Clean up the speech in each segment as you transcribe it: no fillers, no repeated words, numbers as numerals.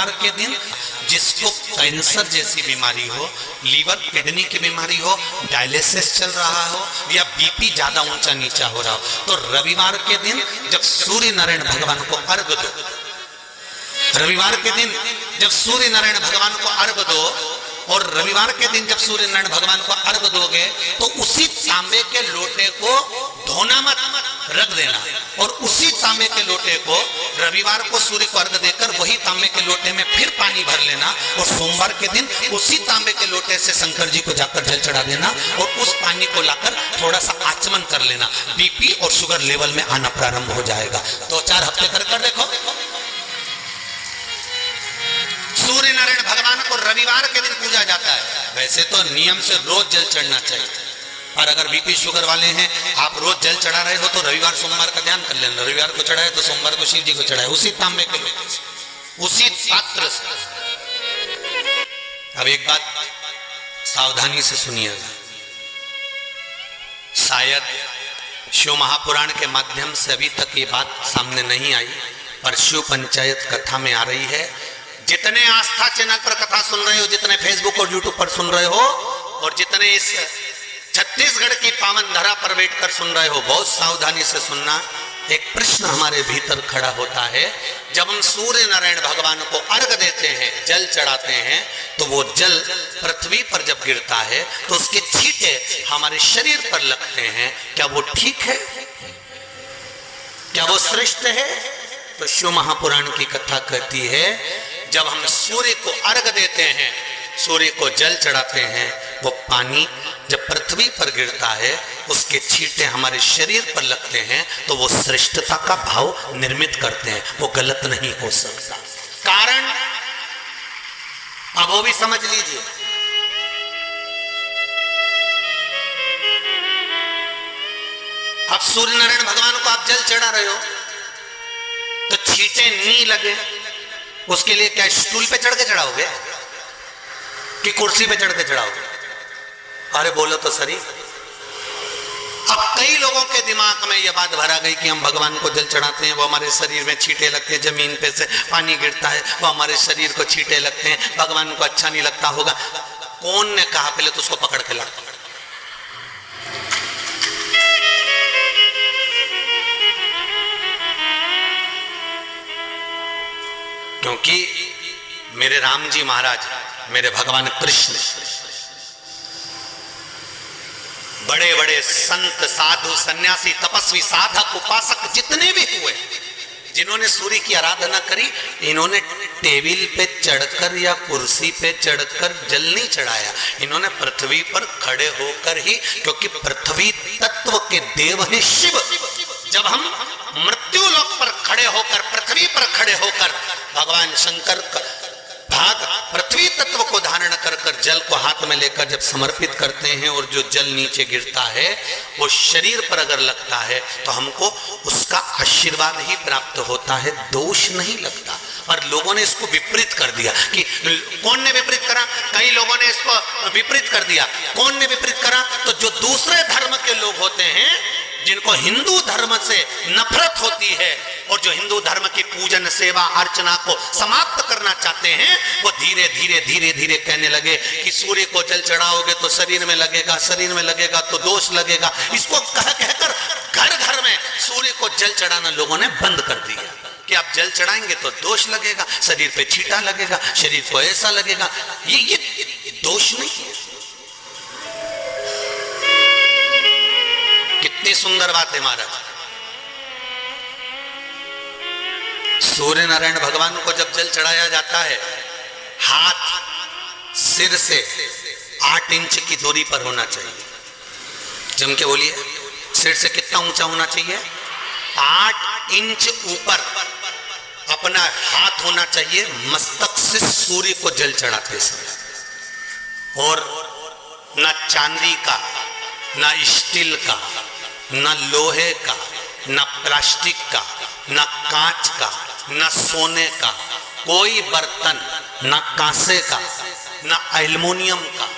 रविवार के दिन जिसको कैंसर जैसी बीमारी हो, लीवर किडनी की बीमारी हो, डायलिसिस चल रहा हो या बीपी ज्यादा ऊंचा नीचा हो रहा हो, तो रविवार के दिन जब सूर्य नारायण भगवान को अर्घ दो, रविवार के दिन जब सूर्य नारायण भगवान को अर्घ दो, और रविवार के दिन जब सूर्य नारायण भगवान को अर्घ दोगे तो उसी तांबे के लोटे को धोना मत, रख देना, और उसी तांबे के लोटे को रविवार को सूर्य को अर्घ देकर वही तांबे के लोटे में फिर पानी भर लेना, और सोमवार के दिन उसी तांबे के लोटे से शंकर जी को जाकर जल चढ़ा देना, और उस पानी को लाकर थोड़ा सा आचमन कर लेना। बीपी और शुगर लेवल में आना प्रारंभ हो जाएगा। 2-4 हफ्ते कर देखो। सूर्य नारायण भगवान को रविवार के दिन पूजा जाता है। वैसे तो नियम से रोज जल चढ़ना चाहिए, और अगर बीपी शुगर वाले हैं, आप रोज जल चढ़ा रहे हो तो रविवार सोमवार का ध्यान कर लेना। रविवार को चढ़ाए तो सोमवार को शिव जी को चढ़ाए, उसी तांबे के लोटे से, उसी पात्र से। अब एक बात सावधानी से सुनिएगा, शायद शिव महापुराण के माध्यम से अभी तक ये बात सामने नहीं आई, पर शिव पंचायत कथा में आ रही है। जितने आस्था चैनल पर कथा सुन रहे हो, जितने फेसबुक और यूट्यूब पर सुन रहे हो, और जितने इस छत्तीसगढ़ की पावन धरा पर बैठकर सुन रहे हो, बहुत सावधानी से सुनना। एक प्रश्न हमारे भीतर खड़ा होता है, जब हम सूर्य नारायण भगवान को अर्घ देते हैं, जल चढ़ाते हैं, तो वो जल पृथ्वी पर जब गिरता है तो उसके छींटे हमारे शरीर पर लगते हैं, क्या वो ठीक है? क्या वो श्रेष्ठ है? तो शिव महापुराण की कथा कहती है, जब हम सूर्य को अर्घ देते हैं, सूर्य को जल चढ़ाते हैं, वो पानी जब पृथ्वी पर गिरता है, उसके छींटे हमारे शरीर पर लगते हैं, तो वो श्रेष्ठता का भाव निर्मित करते हैं, वो गलत नहीं हो सकता। कारण अब वो भी समझ लीजिए। अब सूर्य नारायण भगवान को आप जल चढ़ा रहे हो तो छींटे नहीं लगे, उसके लिए क्या स्टूल पे चढ़ के चढ़ाओगे कि कुर्सी पे चढ़ के चढ़ाओगे? अरे बोलो तो सही। अब कई लोगों के दिमाग में यह बात भरा गई कि हम भगवान को जल चढ़ाते हैं, वो हमारे शरीर में छींटे लगते हैं, जमीन पे से पानी गिरता है, वो हमारे शरीर को छींटे लगते हैं, भगवान को अच्छा नहीं लगता होगा। कौन ने कहा? पहले तो उसको पकड़ के ला। क्योंकि मेरे राम जी महाराज, मेरे भगवान कृष्ण, बड़े बड़े संत, साधु, सन्यासी, तपस्वी, साधक, उपासक जितने भी हुए, जिन्होंने सूर्य की आराधना करी, इन्होंने टेबल पे चढ़कर या कुर्सी पे चढ़कर जल नहीं चढ़ाया, इन्होंने पृथ्वी पर खड़े होकर ही, क्योंकि पृथ्वी तत्व के देव हैं शिव। जब हम मृत्यु लोक पर खड़े होकर, पृथ्वी पर खड़े होकर भगवान शंकर भाग पृथ्वी तत्व को धारण कर कर जल को हाथ में लेकर जब समर्पित करते हैं, और जो जल नीचे गिरता है वो शरीर पर अगर लगता है तो हमको उसका आशीर्वाद ही प्राप्त होता है, दोष नहीं लगता। और लोगों ने इसको विपरीत कर दिया कि कौन ने विपरीत करा? कई लोगों ने इसको विपरीत कर दिया। कौन ने विपरीत करा? तो जो दूसरे धर्म के लोग होते हैं, जिनको हिंदू धर्म से नफरत होती है और जो हिंदू धर्म की पूजन, सेवा, अर्चना को समाप्त करना चाहते हैं, वो धीरे धीरे धीरे धीरे कहने लगे कि सूर्य को जल चढ़ाओगे तो शरीर में लगेगा, शरीर में लगेगा तो दोष लगेगा। इसको कह कहकर घर घर में सूर्य को जल चढ़ाना लोगों ने बंद कर दिया कि आप जल चढ़ाएंगे तो दोष लगेगा, शरीर पे छींटा लगेगा, शरीर को ऐसा लगेगा। ये दोष नहीं है। कितनी सुंदर बात है महाराज। सूर्य नारायण भगवान को जब जल चढ़ाया जाता है, हाथ सिर से 8 इंच की दूरी पर होना चाहिए। जम के बोलिए, सिर से कितना ऊंचा होना चाहिए? 8 इंच ऊपर अपना हाथ होना चाहिए मस्तक से सूर्य को जल चढ़ाते समय। और ना चांदी का, ना स्टील का, ना लोहे का, ना प्लास्टिक का, ना कांच का, ना सोने का कोई बर्तन, ना कांसे का, ना एल्युमिनियम का,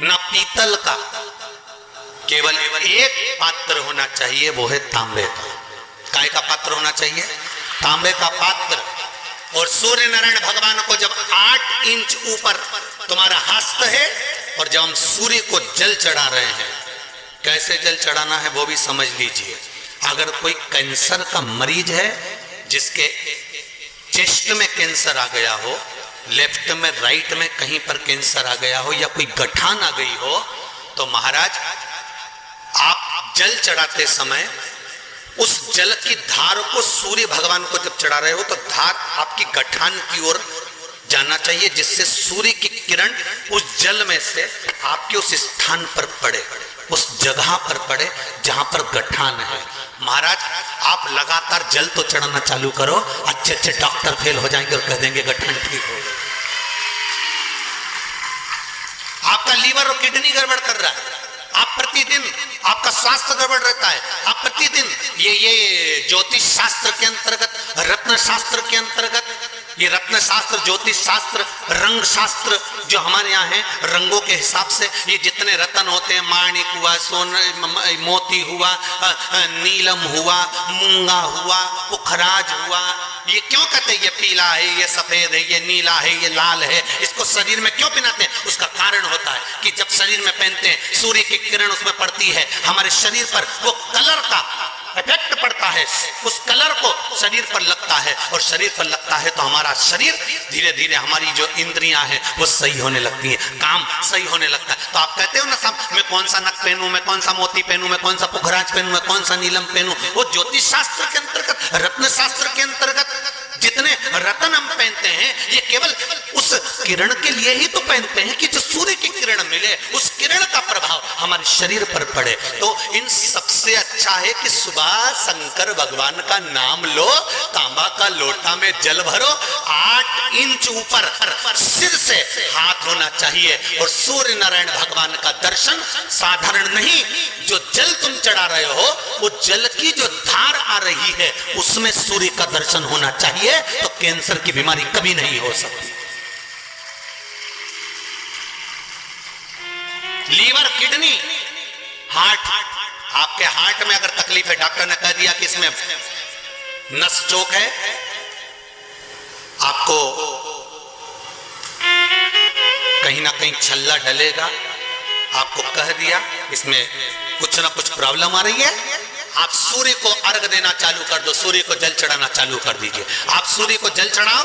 ना पीतल का, केवल एक पात्र होना चाहिए, वो है तांबे का। काय का पात्र होना चाहिए? तांबे का पात्र। और सूर्य नारायण भगवान को जब 8 इंच ऊपर तुम्हारा हस्त है, और जब हम सूर्य को जल चढ़ा रहे हैं, कैसे जल चढ़ाना है वो भी समझ लीजिए। अगर कोई कैंसर का मरीज है, जिसके चेस्ट में कैंसर आ गया हो, लेफ्ट में राइट में कहीं पर कैंसर आ गया हो, या कोई गठान आ गई हो, तो महाराज आप जल चढ़ाते समय उस जल की धार को सूर्य भगवान को जब चढ़ा रहे हो, तो धार आपकी गठान की ओर जाना चाहिए, जिससे सूर्य की किरण उस जल में से आपके उस स्थान पर पड़े, उस जगह पर पड़े जहां पर गठान है। महाराज आप लगातार जल तो चढ़ाना चालू करो, अच्छे अच्छे डॉक्टर फेल हो जाएंगे और कह देंगे गठान ठीक हो गया। आपका लीवर और किडनी गड़बड़ कर रहा है, आप प्रतिदिन आपका स्वास्थ्य गड़बड़ रहता है, आप प्रतिदिन ये ज्योतिष शास्त्र के अंतर्गत, रत्न शास्त्र के अंतर्गत, ये रत्न शास्त्र, ज्योतिष शास्त्र, रंग शास्त्र जो हमारे यहाँ है, रंगों के हिसाब से ये जितने रत्न होते हैं, माणिक हुआ, सोना, मोती हुआ, नीलम हुआ, मूंगा हुआ, पुखराज हुआ, ये क्यों कहते हैं ये पीला है, ये सफेद है, ये नीला है, ये लाल है, इसको शरीर में क्यों पहनाते हैं? उसका कारण होता है कि जब शरीर में पहनते हैं, सूर्य की किरण उसमें पड़ती है, हमारे शरीर पर वो कलर का इफेक्ट पड़ता है, उस कलर को शरीर पर लगता है, और शरीर पर लगता है तो हमारा शरीर धीरे धीरे, हमारी जो इंद्रियां हैं वो सही होने लगती हैं, काम सही होने लगता है। तो आप कहते हो ना साहब, मैं कौन सा नक पहनूं, मैं कौन सा मोती पहनूं, मैं कौन सा पुखराज पहनूं, मैं कौन सा नीलम पहनूं, वो ज्योतिष शास्त्र के अंतर्गत, रत्न शास्त्र के अंतर्गत जितने रत्न हम पहनते हैं, ये केवल उस किरण के लिए ही तो पहनते हैं कि जो सूर्य की किरण मिले, उस किरण का प्रभाव हमारे शरीर पर पड़े। तो इन सबसे अच्छा है कि सुबह शंकर भगवान का नाम लो, तांबा का लोटा में जल भरो, 8 इंच ऊपर सिर से हाथ होना चाहिए, और सूर्य नारायण भगवान का दर्शन साधारण नहीं, जो जल तुम चढ़ा रहे हो, वो जल की जो धार आ रही है उसमें सूर्य का दर्शन होना चाहिए, तो कैंसर की बीमारी कभी नहीं हो सकती। लीवर, किडनी, हार्ट, आपके हार्ट में अगर तकलीफ है, डॉक्टर ने कह दिया कि इसमें नस चोक है, आपको कहीं ना कहीं छल्ला डलेगा, आपको कह दिया इसमें कुछ ना कुछ प्रॉब्लम आ रही है, आप सूर्य को अर्घ देना चालू कर दो, सूर्य को जल चढ़ाना चालू कर दीजिए। आप सूर्य को जल चढ़ाओ,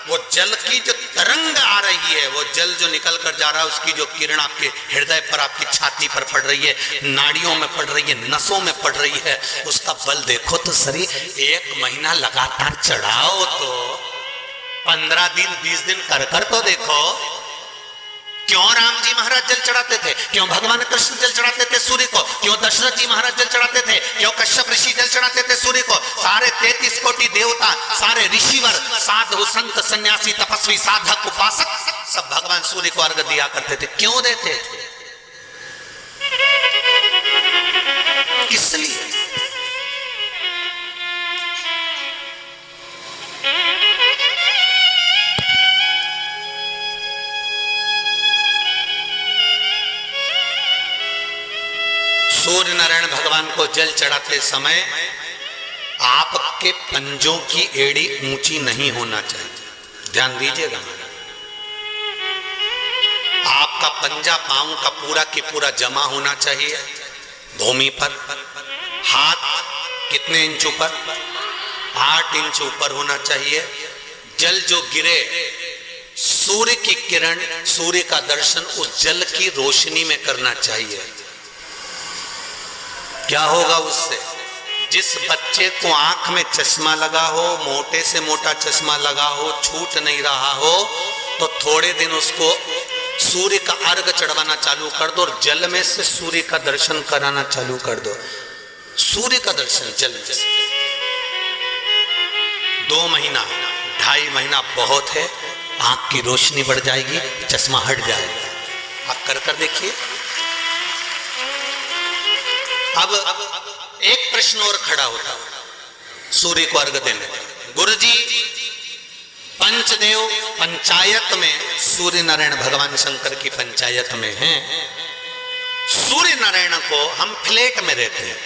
वो जल की जो तरंग आ रही है, वो जल जो निकल कर जा रहा है, उसकी जो किरण आपके हृदय पर, आपकी छाती पर पड़ रही है, नाड़ियों में पड़ रही है, नसों में पड़ रही है, उसका बल देखो तो सही। 1 महीना लगातार चढ़ाओ, तो 15 दिन 20 दिन कर तो देखो। क्यों राम जी महाराज जल चढ़ाते थे, क्यों भगवान कृष्ण जल चढ़ाते थे सूर्य को, क्यों दशरथ जी महाराज जल चढ़ाते थे, क्यों कश्यप ऋषि जल चढ़ाते थे सूर्य को, सारे 33 कोटि देवता, सारे ऋषिवर, साधु संत सन्यासी तपस्वी साधक उपासक सब भगवान सूर्य को अर्घ दिया करते थे। क्यों देते थे? इसलिए सूर्य नारायण भगवान को जल चढ़ाते समय आपके पंजों की एड़ी ऊंची नहीं होना चाहिए, ध्यान दीजिएगा। आपका पंजा पांव का पूरा की पूरा जमा होना चाहिए भूमि पर। हाथ कितने इंच ऊपर? 8 इंच ऊपर होना चाहिए। जल जो गिरे, सूर्य की किरण, सूर्य का दर्शन उस जल की रोशनी में करना चाहिए। क्या होगा उससे? जिस बच्चे को आंख में चश्मा लगा हो, मोटे से मोटा चश्मा लगा हो, छूट नहीं रहा हो, तो थोड़े दिन उसको सूर्य का अर्घ चढ़वाना चालू कर दो और जल में से सूर्य का दर्शन कराना चालू कर दो। सूर्य का दर्शन जल में से 2 महीना 2.5 महीना बहुत है, आंख की रोशनी बढ़ जाएगी, चश्मा हट जाएगा। आप कर देखिए। अब एक प्रश्न और खड़ा होता सूर्य को अर्घ देने। गुरुजी, पंचदेव पंचायत में सूर्य नारायण भगवान शंकर की पंचायत में हैं। सूर्य नारायण को हम फ्लैट में रहते हैं,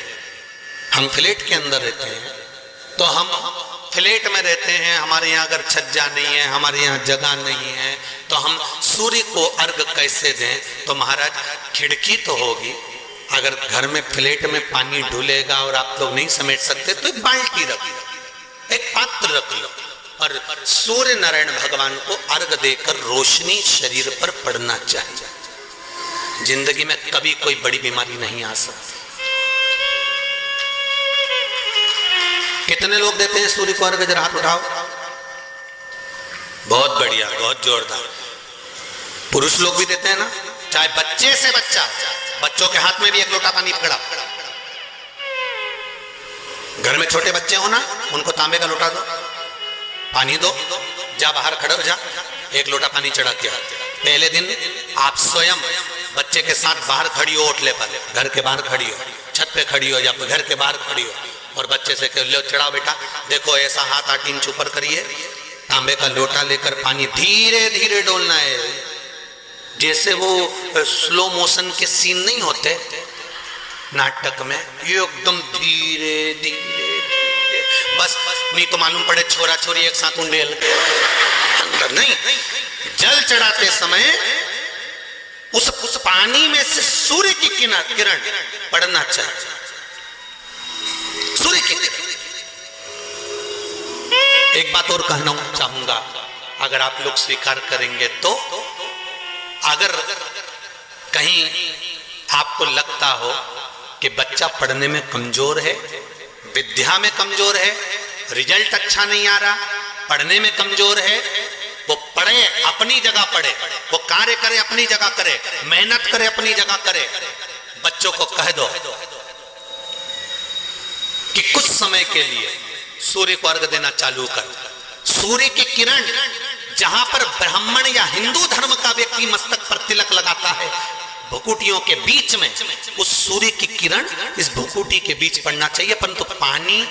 हम फ्लैट के अंदर रहते हैं, तो हम फ्लैट में रहते हैं, हमारे यहाँ अगर छज्जा नहीं है, हमारे यहाँ जगह नहीं है, तो हम सूर्य को अर्घ कैसे दें? तो महाराज खिड़की तो होगी, अगर घर में फ्लैट में पानी ढुलेगा और आप लोग नहीं समेट सकते तो एक बाल्टी रख लो, एक पात्र रख लो, और सूर्य नारायण भगवान को अर्घ देकर रोशनी शरीर पर पड़ना चाहिए। जिंदगी में कभी कोई बड़ी बीमारी नहीं आ सकती। कितने लोग देते हैं सूर्य को अर्घ? जरा हाथ उठाओ। बहुत बढ़िया, बहुत जोरदार। पुरुष लोग भी देते हैं ना, चाहे बच्चे से बच्चा, बच्चों के हाथ में भी एक लोटा पानी पकड़ा। घर में छोटे बच्चे हो ना, उनको तांबे का लोटा दो, पानी दो, जा बाहर खड़े हो जा, एक लोटा पानी चढ़ा के। पहले दिन आप स्वयं बच्चे के साथ बाहर खड़ी हो, ओटले पर, घर के बाहर खड़ी हो, छत पे खड़ी हो या घर के बाहर खड़ी हो, और बच्चे से कह लो चढ़ाओ बेटा, देखो ऐसा हाथ 8 इंच ऊपर करिए, तांबे का लोटा लेकर पानी धीरे धीरे डोलना है। जैसे वो स्लो मोशन के सीन नहीं होते नाटक में, एकदम धीरे धीरे धीरे, बस नहीं तो मालूम पड़े छोरा छोरी एक साथ उंडेल के अंदर नहीं। जल चढ़ाते समय उस पानी में से सूर्य की किरण पड़ना चाहिए। सूर्य की एक बात और कहना चाहूंगा, अगर आप लोग स्वीकार करेंगे तो, अगर कहीं आपको लगता हो कि बच्चा पढ़ने में कमजोर है, विद्या में कमजोर है, रिजल्ट अच्छा नहीं आ रहा, पढ़ने में कमजोर है, वो पढ़े, अपनी जगह पढ़े, वो कार्य करे, अपनी जगह करे, मेहनत करे, अपनी जगह करे। बच्चों को कह दो कि कुछ समय के लिए सूर्य को अर्घ देना चालू कर। सूर्य की किरण जहां पर ब्राह्मण या हिंदू धर्म का व्यक्ति मस्तक पर तिलक लगाता है, भुकुटियों के बीच में उस सूर्य की किरण इस भुकुटी के बीच पड़ना चाहिए, परंतु पानी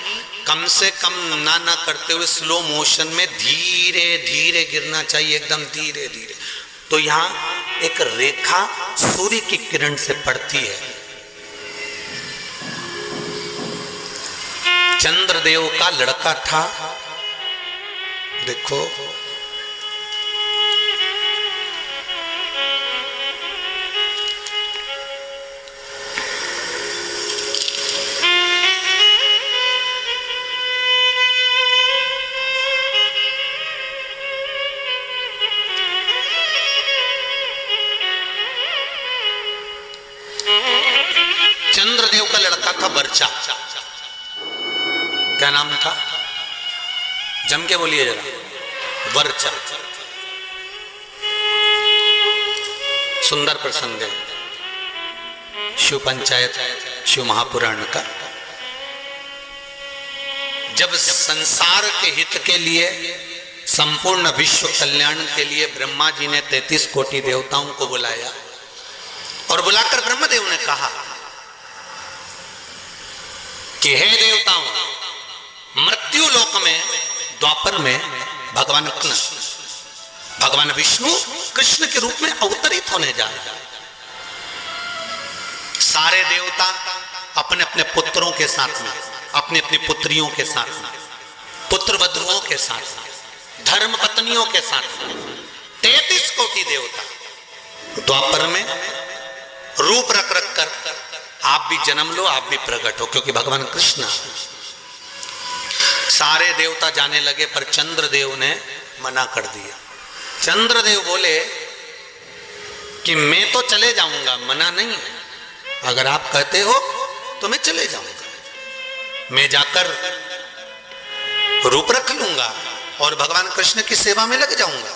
कम से कम ना करते हुए स्लो मोशन में धीरे धीरे गिरना चाहिए, एकदम धीरे धीरे। तो यहाँ एक रेखा सूर्य की किरण से पड़ती है। चंद्रदेव का लड़का था, देखो चंद्रदेव का लड़का था वर्चा। क्या नाम था? जम के बोलिए जरा। वर्चा। सुंदर प्रसंग है शिव पंचायत, शिव महापुराण का। जब संसार के हित के लिए, संपूर्ण विश्व कल्याण के लिए ब्रह्मा जी ने 33 कोटि देवताओं को बुलाया, और बुलाकर ब्रह्मदेव ने कहा कि हे देवताओं, मृत्यु लोक में द्वापर में भगवान विष्णु कृष्ण के रूप में अवतरित होने जा रहे हैं। सारे देवता अपने अपने पुत्रों के साथ में, अपनी अपनी पुत्रियों के साथ में, पुत्र वधुओं के साथ में, धर्म पत्नियों के साथ में, 33 कोटि देवता द्वापर में रूप रख रख कर आप भी जन्म लो, आप भी प्रकट हो, क्योंकि भगवान कृष्ण। सारे देवता जाने लगे, पर चंद्रदेव ने मना कर दिया। चंद्रदेव बोले कि मैं तो चले जाऊंगा, मना नहीं है, अगर आप कहते हो तो मैं चले जाऊंगा, मैं जाकर रूप रख लूंगा और भगवान कृष्ण की सेवा में लग जाऊंगा,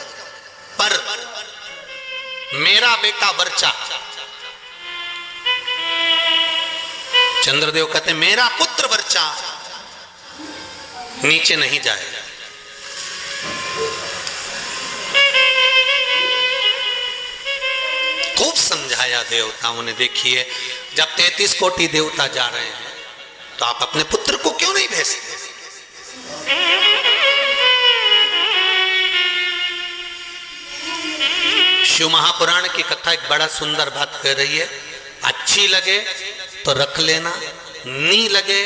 पर मेरा बेटा वर्चा, चंद्रदेव कहते मेरा पुत्र वर्चा नीचे नहीं जाएगा। खूब समझाया देवताओं ने। देखिए, जब 33 कोटि देवता जा रहे हैं तो आप अपने पुत्र को क्यों नहीं भेजते? शिव महापुराण की कथा एक बड़ा सुंदर बात कह रही है, अच्छी लगे तो रख लेना, नहीं लगे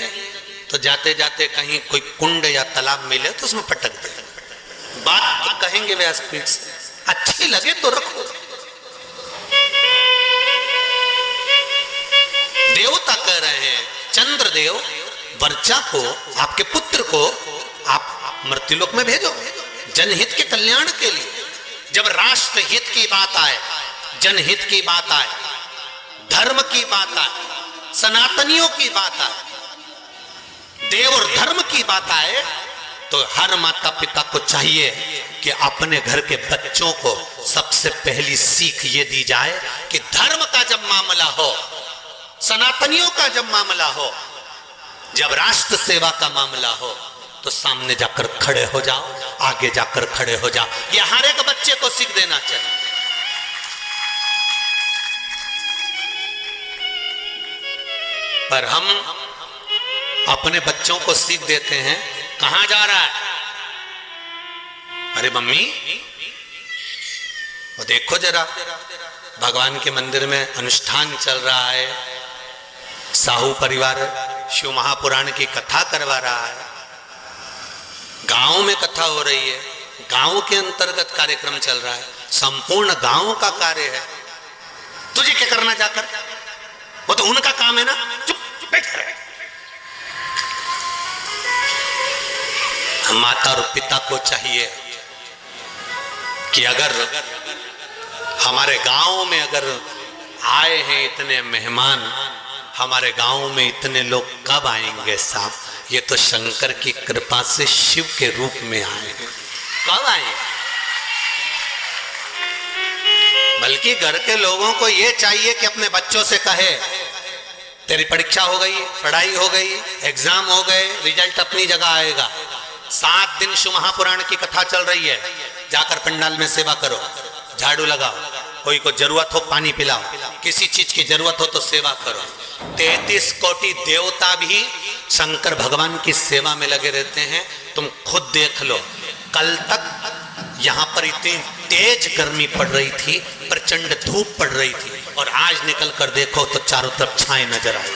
तो तो जाते जाते कहीं कोई कुंड या तालाब मिले तो उसमें पटक दे। बात तो कहेंगे व्यासपीठ से, अच्छी लगे तो रखो। देवता कह रहे हैं चंद्रदेव वर्चा को, आपके पुत्र को आप मृत्युलोक में भेजो जनहित के कल्याण के लिए। जब राष्ट्र हित की बात आए, जनहित की बात आए, धर्म की बात आए, सनातनियों की बात आए, देव और धर्म की बात आए, तो हर माता पिता को चाहिए कि अपने घर के बच्चों को सबसे पहली सीख ये दी जाए कि धर्म का जब मामला हो, सनातनियों का जब मामला हो, जब राष्ट्र सेवा का मामला हो, तो सामने जाकर खड़े हो जाओ, आगे जाकर खड़े हो जाओ। ये हर एक बच्चे को सीख देना चाहिए। पर हम अपने बच्चों को सीख देते हैं, कहां जा रहा है? अरे मम्मी वो देखो जरा, भगवान के मंदिर में अनुष्ठान चल रहा है, साहू परिवार शिव महापुराण की कथा करवा रहा है, गांव में कथा हो रही है, गांव के अंतर्गत कार्यक्रम चल रहा है, संपूर्ण गांव का कार्य है, तुझे क्या करना जाकर? वो तो उनका काम है ना, चुप बैठ रहे। माता और पिता को चाहिए कि अगर हमारे गांव में अगर आए हैं इतने मेहमान, हमारे गांव में इतने लोग कब आएंगे साहब? ये तो शंकर की कृपा से शिव के रूप में आए हैं, कब आए? बल्कि घर के लोगों को ये चाहिए कि अपने बच्चों से कहे, तेरी परीक्षा हो गई, पढ़ाई हो गई, एग्जाम हो गए, रिजल्ट अपनी जगह आएगा। 7 दिन शिव महापुराण की कथा चल रही है, जाकर पंडाल में सेवा करो, झाड़ू लगाओ, कोई को जरूरत हो पानी पिलाओ, किसी चीज की जरूरत हो तो सेवा करो। 33 कोटि देवता भी शंकर भगवान की सेवा में लगे रहते हैं। तुम खुद देख लो, कल तक यहाँ पर इतनी तेज गर्मी पड़ रही थी, प्रचंड धूप पड़ रही थी, और आज निकल कर देखो तो चारों तरफ छाए नजर आई।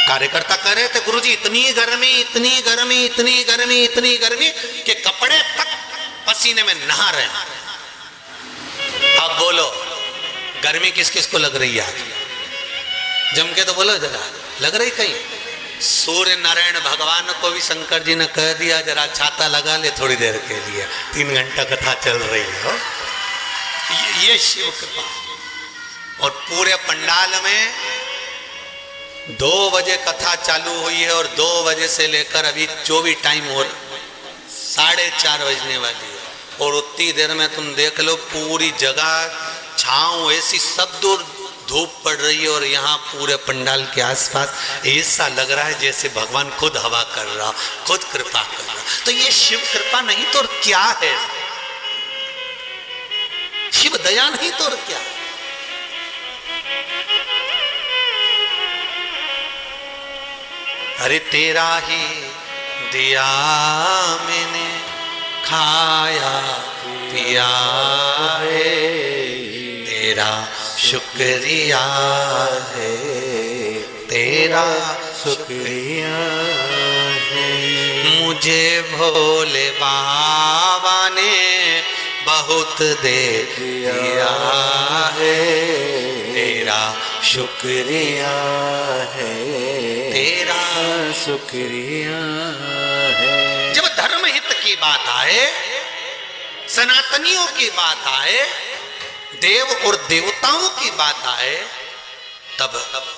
कार्यकर्ता कह रहे थे गुरुजी इतनी गर्मी, इतनी गर्मी, इतनी गर्मी, इतनी गर्मी कि कपड़े तक पसीने में नहा रहे हैं। अब बोलो गर्मी किस किस को लग रही है आज? जम के तो बोलो जरा, लग रही कहीं? सूर्य नारायण भगवान को भी शंकर जी ने कह दिया जरा छाता लगा ले थोड़ी देर के लिए, 3 घंटा कथा चल रही हो। ये शिव कृपा। और पूरे पंडाल में 2 बजे कथा चालू हुई है और 2 बजे से लेकर अभी जो भी टाइम हो 4:30 बजने वाली है, और उतनी देर में तुम देख लो पूरी जगह छांव ऐसी, सब दूर धूप पड़ रही है, और यहाँ पूरे पंडाल के आसपास ऐसा लग रहा है जैसे भगवान खुद हवा कर रहा, खुद कृपा कर रहा। तो ये शिव कृपा नहीं तो और क्या है? शिव दया नहीं तो और क्या? अरे तेरा ही दिया मैंने खाया पिया है, तेरा शुक्रिया है, तेरा शुक्रिया है। मुझे भोले बाबा ने बहुत दे दिया है, तेरा शुक्रिया है, तेरा शुक्रिया है। जब धर्म हित की बात आए, सनातनियों की बात आए, देव और देवताओं की बात आए, तब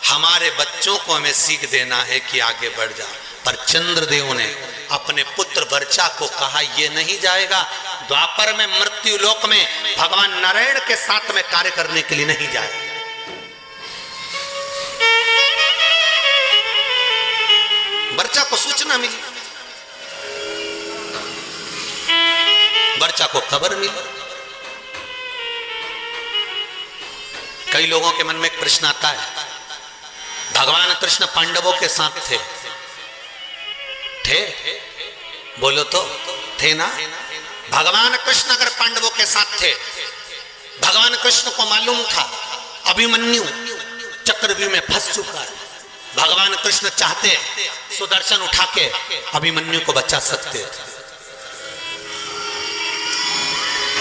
हमारे बच्चों को हमें सीख देना है कि आगे बढ़ जा। पर चंद्रदेव ने अपने पुत्र वर्चा को कहा ये नहीं जाएगा, द्वापर में मृत्यु लोक में भगवान नारायण के साथ में कार्य करने के लिए नहीं जाएगा। वर्चा को सूचना मिली, वर्चा को खबर मिली। कई लोगों के मन में एक प्रश्न आता है, भगवान कृष्ण पांडवों के साथ थे? बोलो तो थे ना? भगवान कृष्ण अगर पांडवों के साथ थे, भगवान कृष्ण को मालूम था अभिमन्यु चक्रव्यूह में फंस चुका है, भगवान कृष्ण चाहते सुदर्शन उठा के अभिमन्यु को बचा सकते थे,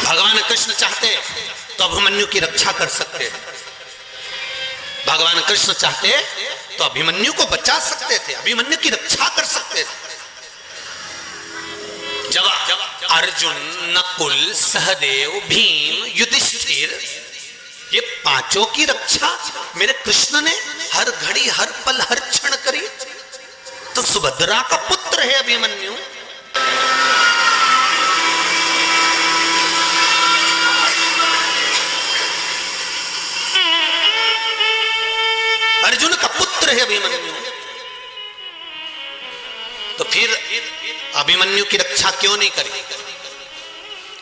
भगवान कृष्ण चाहते तो अभिमन्यु की रक्षा कर सकते थे, भगवान कृष्ण चाहते तो अभिमन्यु को बचा सकते थे, अभिमन्यु की रक्षा कर सकते थे। जब अर्जुन, नकुल, सहदेव, भीम, युधिष्ठिर, ये पांचों की रक्षा मेरे कृष्ण ने हर घड़ी, हर पल, हर क्षण करी, तो सुभद्रा का पुत्र है अभिमन्यु। अर्जुन का पुत्र है अभिमन्यु, तो फिर अभिमन्यु की रक्षा क्यों नहीं करी?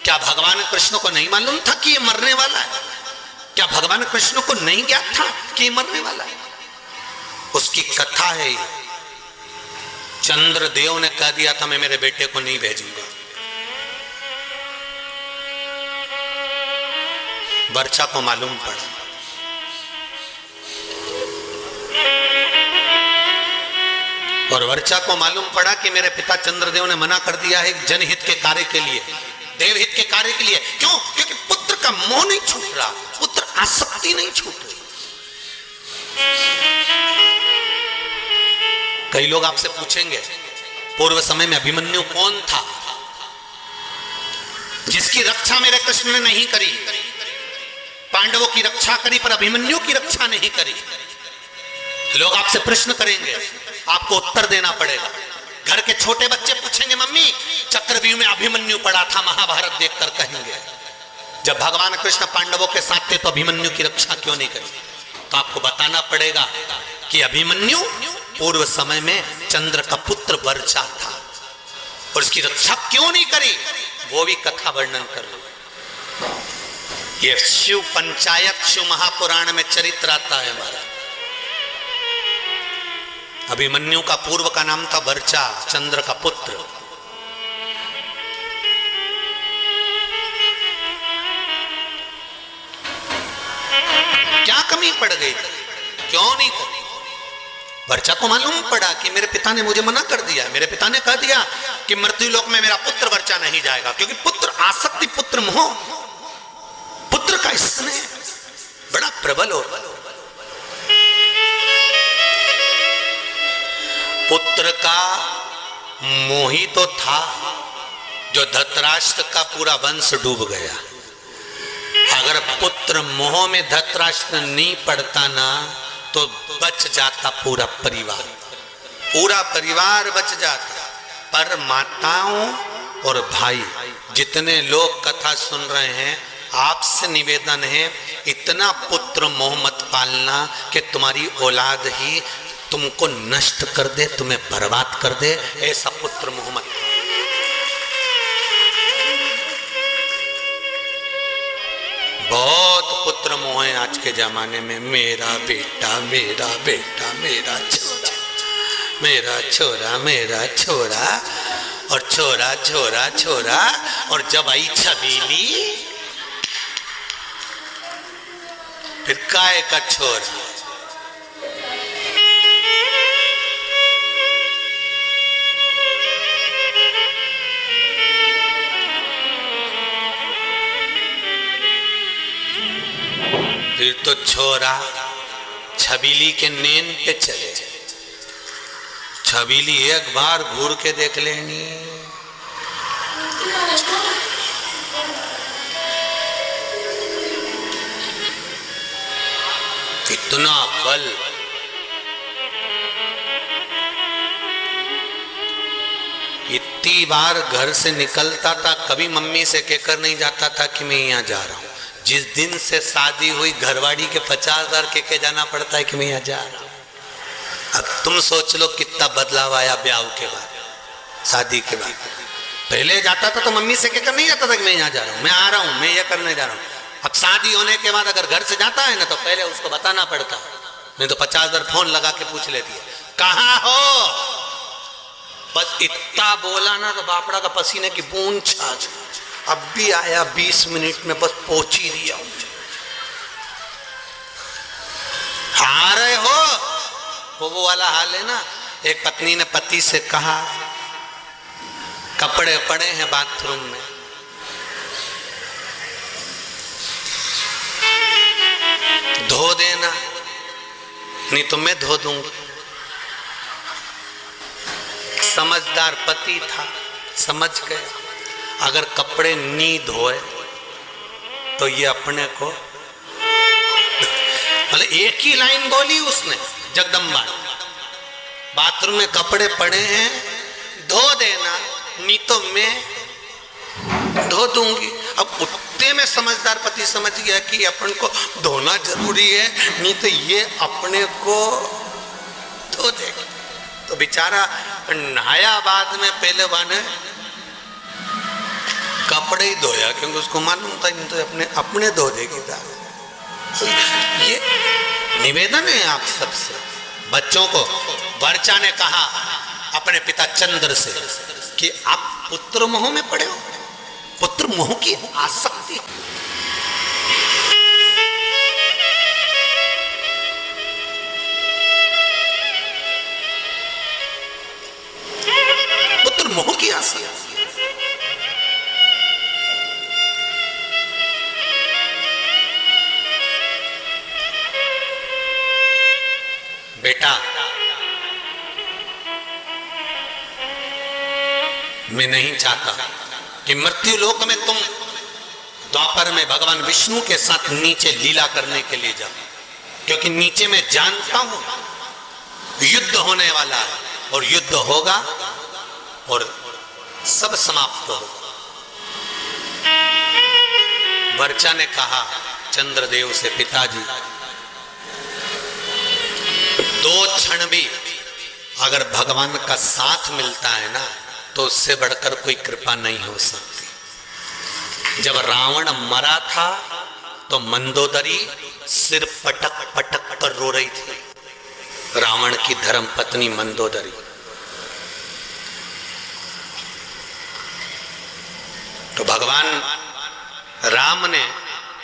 क्या भगवान कृष्ण को नहीं मालूम था कि ये मरने वाला है? क्या भगवान कृष्ण को नहीं ज्ञात था कि ये मरने वाला है? उसकी कथा है ये। चंद्रदेव ने कह दिया था मैं मेरे बेटे को नहीं भेजूंगा, वर्षा को मालूम पड़ा, और वर्षा को मालूम पड़ा कि मेरे पिता चंद्रदेव ने मना कर दिया है जनहित के कार्य के लिए, देवहित के कार्य के लिए। क्यों? क्योंकि पुत्र का मोह नहीं छूट रहा, पुत्र आसक्ति नहीं छूट रही। कई लोग आपसे पूछेंगे पूर्व समय में अभिमन्यु कौन था जिसकी रक्षा मेरे कृष्ण ने नहीं करी? पांडवों की रक्षा करी पर अभिमन्यु की रक्षा नहीं करी। लोग आपसे प्रश्न करेंगे, आपको उत्तर देना पड़ेगा। घर के छोटे बच्चे पूछेंगे मम्मी चक्रव्यूह में अभिमन्यु पड़ा था, महाभारत देखकर कहेंगे जब भगवान कृष्ण पांडवों के साथ थे तो अभिमन्यु की रक्षा क्यों नहीं करी? तो आपको बताना पड़ेगा कि अभिमन्यु पूर्व समय में चंद्र का पुत्र वर्षा था और इसकी रक्षा क्यों नहीं करी, वो भी कथा वर्णन कर रहे। ये शिव पंचायत, शिव महापुराण में चरित्र आता है हमारा। अभिमन्यु का पूर्व का नाम था वर्षा, चंद्र का पुत्र। क्या कमी पड़ गई? क्यों नहीं करी? वर्षा को मालूम पड़ा कि मेरे पिता ने मुझे मना कर दिया, मेरे पिता ने कह दिया कि मृत्यु लोक में मेरा पुत्र वर्षा नहीं जाएगा, क्योंकि पुत्र आसक्ति, पुत्र मोह, पुत्र का स्नेह बड़ा प्रबल हो। पुत्र का मोही तो था जो धृतराष्ट्र का पूरा वंश डूब गया। अगर पुत्र मोह में धृतराष्ट्र नहीं पड़ता ना तो बच जाता पूरा परिवार, पूरा परिवार बच जाता। पर माताओं और भाई जितने लोग कथा सुन रहे हैं, आपसे निवेदन है इतना पुत्र मोह मत पालना कि तुम्हारी औलाद ही तुमको नष्ट कर दे, तुम्हें बर्बाद कर दे। ऐसा पुत्र मोह मत। बहुत पुत्र मोह है आज के जमाने में, मेरा बेटा, मेरा बेटा, मेरा छोरा, मेरा छोरा, मेरा छोरा, और छोरा छोरा छोरा, और जब आई छबीली फिर काय का छोरा। फिर तो छोरा छबीली के नेन पे चले, छबीली एक बार घूर के देख लेनी, इतना बल। इतनी बार घर से निकलता था, कभी मम्मी से कहकर नहीं जाता था कि मैं यहाँ जा रहा हूँ। जिस दिन से शादी हुई घरवाड़ी के 50,000 के जाना पड़ता है कि मैं यहाँ जा रहा हूँ। अब तुम सोच लो कितना बदलाव आया ब्याह के बाद, शादी के बाद। पहले जाता था तो मम्मी से कहकर नहीं जाता था कि मैं यहाँ जा रहा हूँ, मैं आ रहा हूँ, मैं ये करने जा रहा हूँ। अब शादी होने के बाद अगर घर से जाता है ना तो पहले उसको बताना पड़ता, नहीं तो 50,000 फोन लगा के पूछ लेती है कहाँ हो। बस इतना बोला ना तो बापड़ा का पसीने की बूंद छा। अब भी आया 20 मिनट में बस पहुंच ही दिया। आ रहे हो वो वाला हाल है ना। एक पत्नी ने पति से कहा कपड़े पड़े हैं बाथरूम में, धो देना नहीं तो मैं धो दूंगी। समझदार पति था, समझ गया अगर कपड़े नहीं धोए तो ये अपने को, मतलब एक ही लाइन बोली उसने, जगदम्बा, बाथरूम में कपड़े पड़े हैं धो देना नहीं तो मैं धो दूंगी। अब उतने में समझदार पति समझ गया कि अपन को धोना जरूरी है, नहीं तो ये अपने को धो देगा। तो बेचारा नहाया बाद में, पहले बाने कपड़े ही धोया क्योंकि उसको मालूम था नहीं तो अपने धो देगी। ये निवेदन है आप सबसे, बच्चों को। वर्चा ने कहा अपने पिता चंद्र से कि आप पुत्र मोह में पड़े हो, पुत्र मोह की आसक्ति। पुत्र मोह की आसक्ति। बेटा मैं नहीं चाहता कि मृत्यु लोक में तुम द्वापर में भगवान विष्णु के साथ नीचे लीला करने के लिए जाओ, क्योंकि नीचे मैं जानता हूं युद्ध होने वाला है और युद्ध होगा और सब समाप्त होगा। वर्चा ने कहा चंद्रदेव से, पिताजी दो क्षण भी अगर भगवान का साथ मिलता है ना तो उससे बढ़कर कोई कृपा नहीं हो सकती। जब रावण मरा था तो मंदोदरी सिर पटक पटक कर रो रही थी, रावण की धर्म पत्नी मंदोदरी। तो भगवान राम ने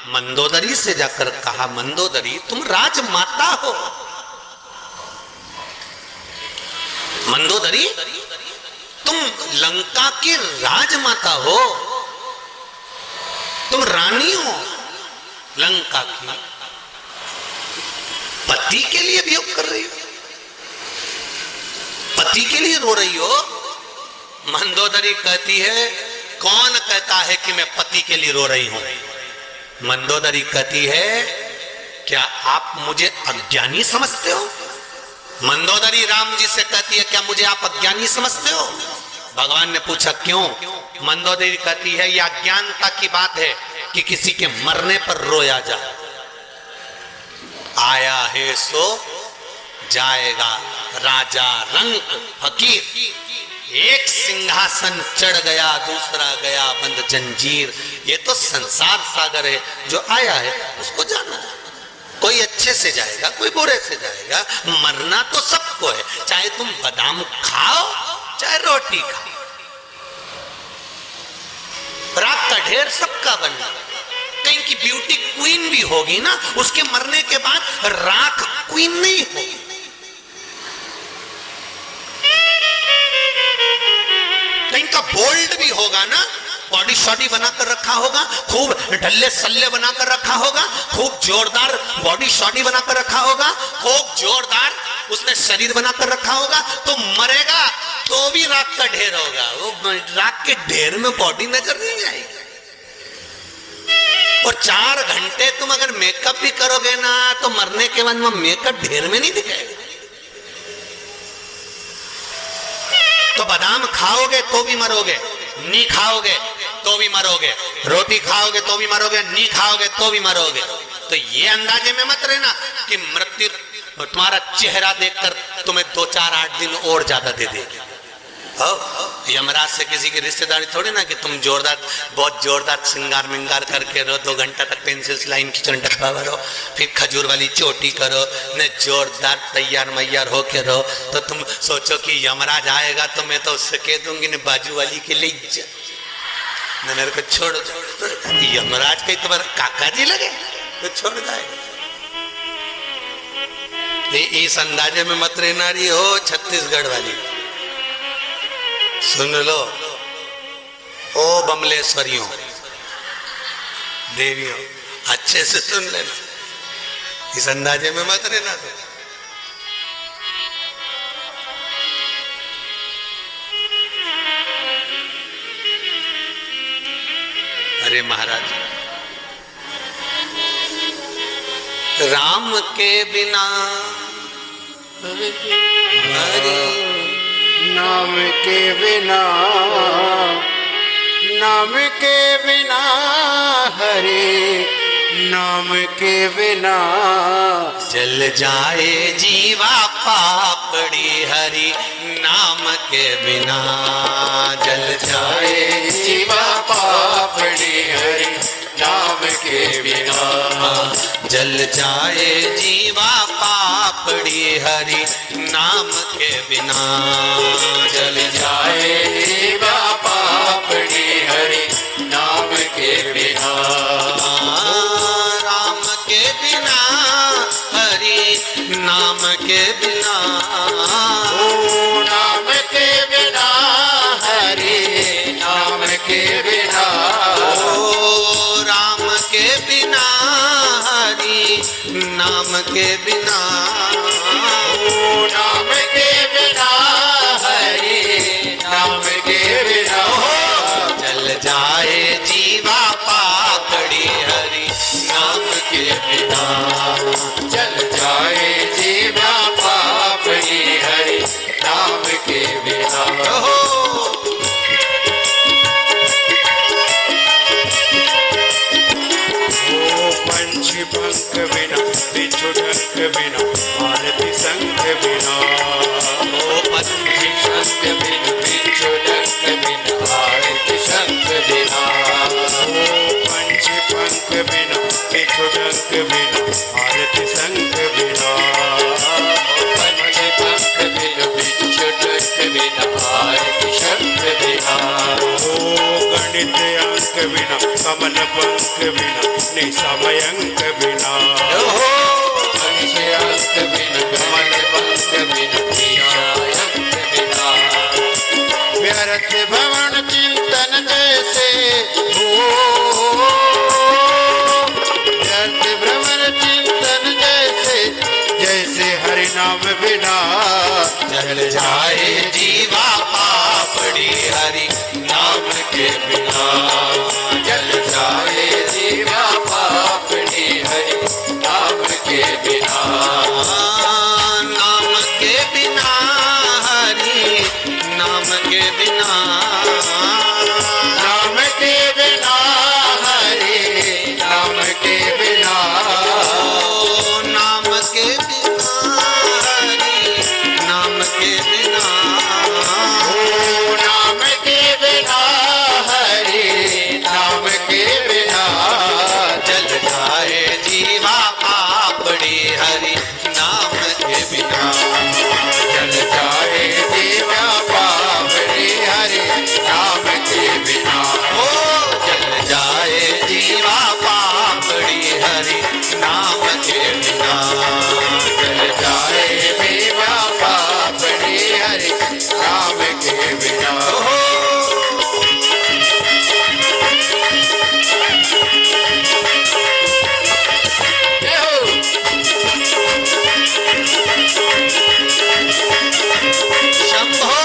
मंदोदरी से जाकर कहा, मंदोदरी तुम राजमाता हो, मंदोदरी तुम लंका की राजमाता हो, तुम रानी हो लंका की, पति के लिए वियोग कर रही हो, पति के लिए रो रही हो। मंदोदरी कहती है कौन कहता है कि मैं पति के लिए रो रही हूं? मंदोदरी कहती है क्या आप मुझे अज्ञानी समझते हो? मंदोदरी राम जी से कहती है क्या मुझे आप अज्ञानी समझते हो? भगवान ने पूछा क्यों? मंदोदरी कहती है यह अज्ञानता की बात है कि किसी के मरने पर रोया जाए। आया है सो जाएगा राजा रंक फकीर, एक सिंहासन चढ़ गया दूसरा गया बंद जंजीर। ये तो संसार सागर है, जो आया है उसको जाना है। कोई अच्छे से जाएगा कोई बुरे से जाएगा, मरना तो सबको है, चाहे तुम बादाम खाओ चाहे रोटी खाओ। रात का ढेर सबका बनना। कहीं की ब्यूटी क्वीन भी होगी ना, उसके मरने के बाद राख क्वीन नहीं होगी। कहीं का बोल्ड भी होगा ना, बॉडी शॉडी बनाकर रखा होगा, खूब ढल्ले सल्ले बनाकर रखा होगा, खूब जोरदार बॉडी शॉडी बनाकर रखा होगा, खूब जोरदार उसने शरीर बनाकर रखा होगा, तो मरेगा तो भी राख का ढेर होगा। वो राख के ढेर में बॉडी नजर नहीं आएगी। और 4 घंटे तुम अगर मेकअप भी करोगे ना तो मरने के बाद वो मेकअप ढेर में नहीं दिखेगा। तो बादाम खाओगे तो भी मरोगे, नहीं खाओगे तो भी मरोगे, रोटी खाओगे तो भी मरोगे, नहीं खाओगे तो भी मरोगे। तो ये अंदाजे में मत रहना कि मृत्यु तुम्हारा चेहरा देखकर तुम्हें 2-4-8 दिन और ज्यादा दे देगी। यमराज से किसी की रिश्तेदारी थोड़ी ना कि तुम जोरदार बहुत जोरदार श्रृंगार मिंगार करके रहो, 2 घंटा तक पेंसिल लाइन किचन डब्बा भरो, फिर खजूर वाली चोटी करो, न जोरदार तैयार मैयार होके रहो, तो तुम सोचो कि यमराज आएगा तो मैं तो उससे कह दूंगी न बाजू वाली के लिए न मेरे को छोड़ दो। तो यमराज के तुम्हारे काका जी लगे तो छोड़ जाएगा। इस अंदाजे में मत रहना रही हो छत्तीसगढ़ वाली। सुन लो ओ बमलेश्वरियों देवियों, अच्छे से सुन लेना, इस अंदाजे में मत रहना। तो अरे महाराज, राम के बिना हरि नाम के बिना, नाम के बिना हरि, नाम के बिना जल जाए जीवा पापड़ी हरि नाम के बिना। जल जाए जीवा पापड़ी हरि नाम के बिना। जल जाए जीवा पापड़ी हरि नाम के बिना। जल जाए जीवा पापड़ी हरि नाम के बिना। राम के बिना हरि नाम के बिना। ओ नाम के बिना हरि नाम के बिना। ओ राम के बिना हरि नाम के बिना। ओ नाम के बिना हरि नाम के बिना। जल जाए जीवा पापड़ी हरि नाम के बिना। जल जाए जीवा पापड़ी हरि नाम के बिना। ओ पंछी पंख बिना बिच्छू डंक बिना आरती संख बिना। ओ पंछी शंख बिना बिच्छू डंक बिना आरती शंख बिना। ओ पंछी पंख बिना बिच्छू डंक बिना आरती संख बिना। पंछी पंख बिना बिच्छू डंक बिना आरती शंख बिना। ओ गणित अंक बिना कमल पंख बिना निसमय अंक बिना। पंछी अंक बिना कमल पंख बिना निसमय अंक बिना। व्यर्थ भवन चिंतन जैसे व्यर्थ भ्रमण चिंतन जैसे, जैसे हरि नाम बिना। जल जाए जीवा पापड़ी हरि नाम के बिना। जल जाए जीवा पापड़ी हरि नाम के बिना। नाम के बिना हरि नाम के बिना। नाम के बिना हरि नाम के बिना। ओ नाम के बिना हरि नाम के बिना। ओ नाम के बिना हरि नाम के बिना। जल जाए जीवा पापड़ी हरि नाम के बिना। जल जाए जीवा पापड़ी हरि नाम के बिना। ओ जल जाए जीवा पापड़ी हरि नाम के बिना। जल जाए जीवा पापड़ी हरि नाम के बिना। शंभो